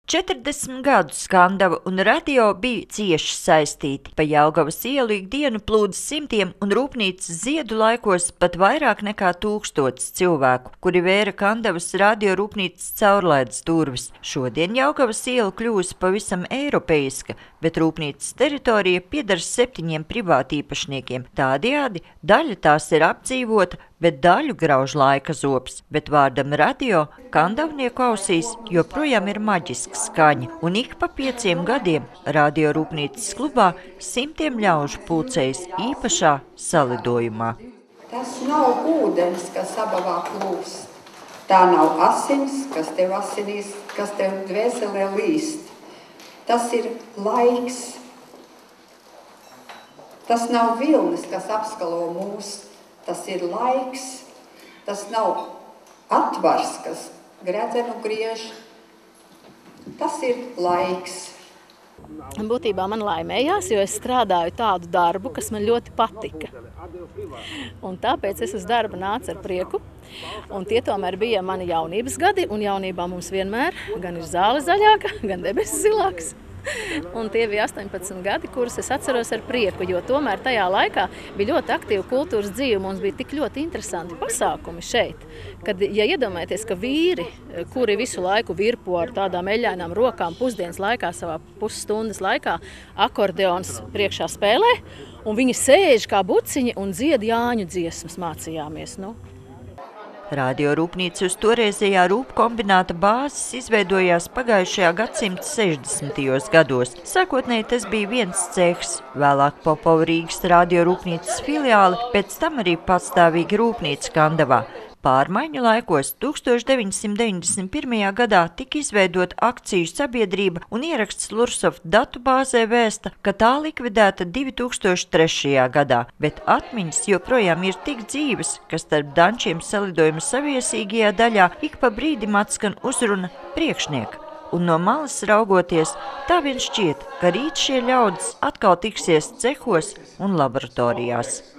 40 gadus Skandava un radio bija cieši saistīti. Pa Jelgavas ielu ikdienu plūda simtiem un rūpnīcas ziedu laikos pat vairāk nekā 1000 cilvēku, kuri vēra Kandavas radio rūpnīcas caurlaides durvis. Šodien Jelgavas iela kļūst pavisam eiropeiska, bet rūpnīcas teritorija pieder 7 privātīpašniekiem. Tādējādi daļa tās ir apdzīvota, bet daļu grauž laika zops, bet vārdam radio kandavnieku ausīs joprojām ir maģiska skaņa, un ik pa 5 gadiem radio rūpnīcas klubā simtiem ļaužu pulcējas īpašā salidojumā. Tas nav ūdens, kas abavā plūst. Tā nav asins, kas tev asinīs, kas tev dvēselē līst. Tas ir laiks. Tas nav vilnis, kas apskalo mūs. Tas ir laiks, tas nav atvars, kas gredzenu griež. Tas ir laiks. Būtībā man laimējās, jo es strādāju tādu darbu, kas man ļoti patika. Un tāpēc es uz darbu nācu ar prieku. Un tie tomēr bija mani jaunības gadi, un jaunībā mums vienmēr gan ir zāle zaļāka, gan debesis zilāks. Un tie bija 18 gadi, kurus es atceros ar prieku, jo tomēr tajā laikā bija ļoti aktīva kultūras dzīve. Mums bija tik ļoti interesanti pasākumi šeit, kad, ja iedomājaties, ka vīri, kuri visu laiku virpo ar tādām eļainām rokām pusdienas laikā, savā pusstundas laikā, akordeons priekšā spēlē, un viņi sēž kā buciņi un dzied Jāņu dziesmas mācījāmies. Radio rūpnīca uz toreizējā rūpkombināta bāzes izveidojās pagājušajā gadsimta 60. gados. Sākotnēji tas bija viens cehs, vēlāk Popova Rīgas radio rūpnīcas filiāle, pēc tam arī patstāvīga rūpnīca Kandavā. Pārmaiņu laikos 1991. gadā tika izveidota akciju sabiedrība un ieraksts Lursoft datubāzē vēsta, ka tā likvidēta 2003. gadā, bet atmiņas joprojām ir tik dzīves, ka starp dančiem salidojuma saviesīgajā daļā ik pa brīdim atskan uzruna priekšnieka. Un no malas raugoties, tā vien šķiet, ka rīt šie ļaudis atkal tiksies cehos un laboratorijās.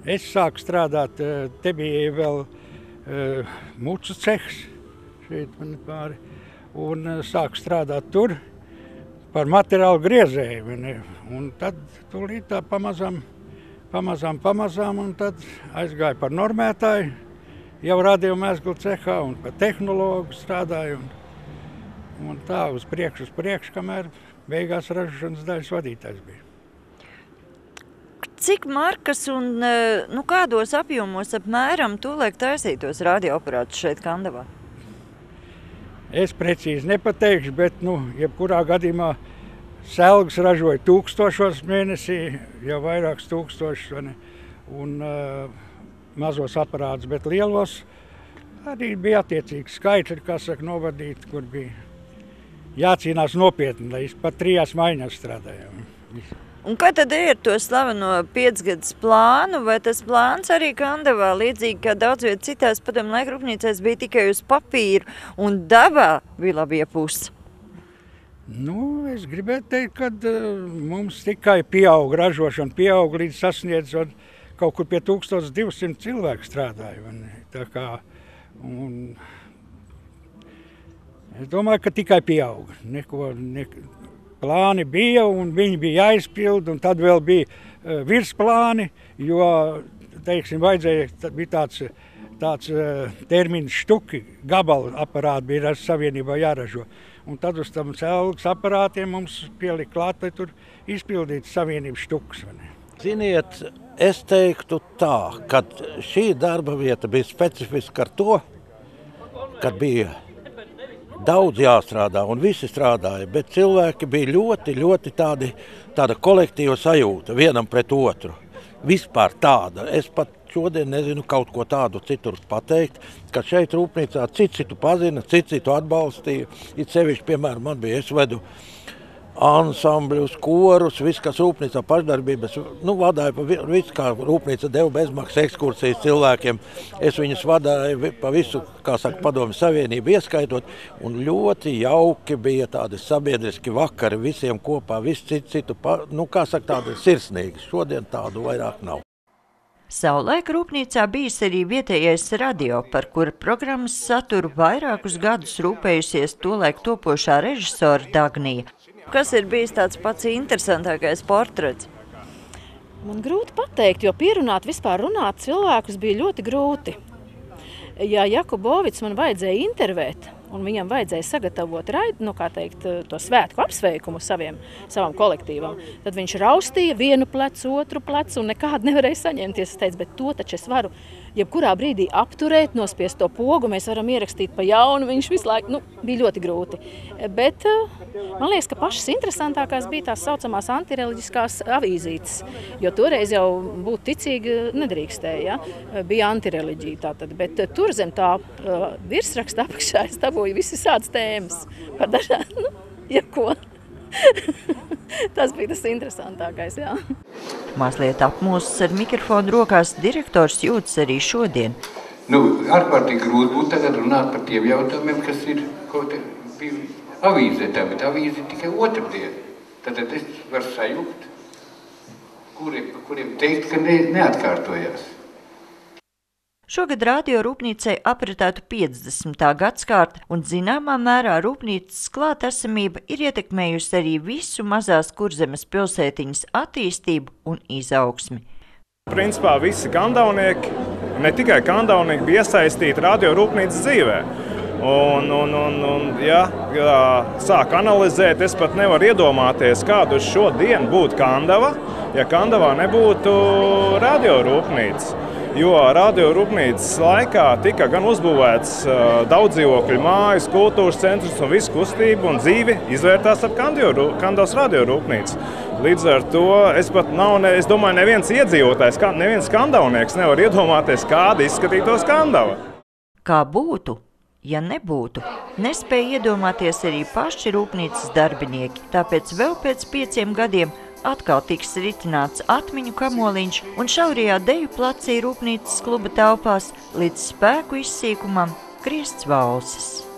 Es sāku strādāt, te bija vēl mucu cehs, šeit man pāri, un sāku strādāt tur par materiālu griezēju. Un tad tūlīt tā pamazām, un tad aizgāju par normētāju, jau radiomezglu cehā un par tehnologu strādāju. Un tā uz priekšu, kamēr beigās ražošanas daļas vadītājs bija. Cik markas un kādos apjomos apmēram tūlēk taisītos radioaparātus šeit Kandavā? Es precīzi nepateikšu, bet jebkurā gadījumā selgas ražoja 1000 mēnesī, jau vairākus 1000, un mazos aparātus, bet lielos arī bija attiecīgi skaitļi, kā saka, novadīti, kur bija jācīnās nopietni, lai pat 3 maiņās strādājām. Un kā tad ir to slaveno 5-gadus plānu, vai tas plāns arī Kandavā, līdzīgi kā daudz viet citās padomu laika rūpnīcās, bija tikai uz papīru un dabā bija labie pusi? Es gribētu teikt, ka mums tikai pieauga ražošana, pieauga līdz sasniedzot kaut kur pie 1200 cilvēku strādāja. Tā kā, es domāju, ka tikai pieauga. Plāni bija un viņi bija jāizpild, un tad vēl bija virsplāni, jo, teiksim, bija tāds termins štuki, gabalu aparāti bija savienībā jāražo. Un tad uz tam selgas aparātiem mums pielika klāt, lai tur izpildītu savienības štukus. Ziniet, es teiktu tā, ka šī darba vieta bija specifiska ar to, kad bija daudz jāstrādā un visi strādāja, bet cilvēki bija ļoti tāda kolektīva sajūta vienam pret otru. Vispār tāda. Es pat šodien nezinu kaut ko tādu citur pateikt, ka šeit rūpnīcā citu pazina, citu atbalstīja. It sevišķi, piemēram, man bija, es vedu ansambļus, korus, viss, kas rūpnīcā pašdarbības, vadāju visu, kā rūpnīca deva bezmaksas ekskursijas cilvēkiem. Es viņus vadāju pa visu, kā saka, Padomju Savienību ieskaitot, un ļoti jauki bija tādi sabiedriski vakari visiem kopā, visu citu, kā saka, tādi sirsnīgi. Šodien tādu vairāk nav. Savulaik rūpnīcā bijis arī vietējais radio, par kura programmas saturu vairākus gadus rūpējusies tolaik topošā režisora Dagnija. Kas ir bijis tāds pats interesantākais portrets? Man grūti pateikt, jo pierunāt, vispār runāt cilvēkus bija ļoti grūti. Ja Jakubovits man vajadzēja intervēt, un viņam vajadzēja sagatavot to svētku apsveikumu savam kolektīvam, tad viņš raustīja vienu plecu, otru plecu, un nekādu nevarēja saņemties. Es teicu, bet to taču es varu jebkurā brīdī apturēt, nospiest to pogu, mēs varam ierakstīt pa jaunu, viņš visu laiku, bija ļoti grūti. Bet man liekas, ka pašas interesantākās bija tās saucamās antireliģiskās avīzītes, jo toreiz jau būt ticīgi nedrīkstēja, bija antireliģija tātad, bet tur zem tā virsraksta apakšā es dabūju visādas tēmas par dažādu, jebko. Tas bija tas interesantākais, jā. Mazliet apmūsts ar mikrofonu rokās direktors jūtas arī šodien. Ārkārtīgi grūti būtu tagad runāt par tiem jautājumiem, kas ir kaut bija avīzē, bet avīze tikai otrdien. Tad es varu sajūgt, kuriem teikt, ka neatkārtojās. Šogad radio rūpnīcai apritētu 50. gadskārta, un zināmā mērā rūpnīcas klātesamība ir ietekmējusi arī visu mazās Kurzemes pilsētiņas attīstību un izaugsmi. Principā visi kandavnieki, ne tikai kandavnieki, bija iesaistīti radio rūpnīcas dzīvē. Ja sāk analizēt, es pat nevaru iedomāties, kādu šodien būtu Kandava, ja Kandavā nebūtu radio rūpnīca. Jo radio rūpnīcas laikā tika gan uzbūvēts daudz dzīvokļu mājas, kultūras centrs un visu kustību un dzīvi izvērtās ap Kandavas radio rūpnīcu. Līdz ar to es domāju, neviens iedzīvotājs, neviens kandavnieks nevar iedomāties, kāda izskatītos Kandava. Kā būtu, ja nebūtu, nespēja iedomāties arī paši rūpnīcas darbinieki, tāpēc vēl pēc 5 gadiem atkal tiks ritināts atmiņu kamoliņš un šaurajā Deju placī rūpnīcas kluba telpās līdz spēku izsīkumam griests valsis.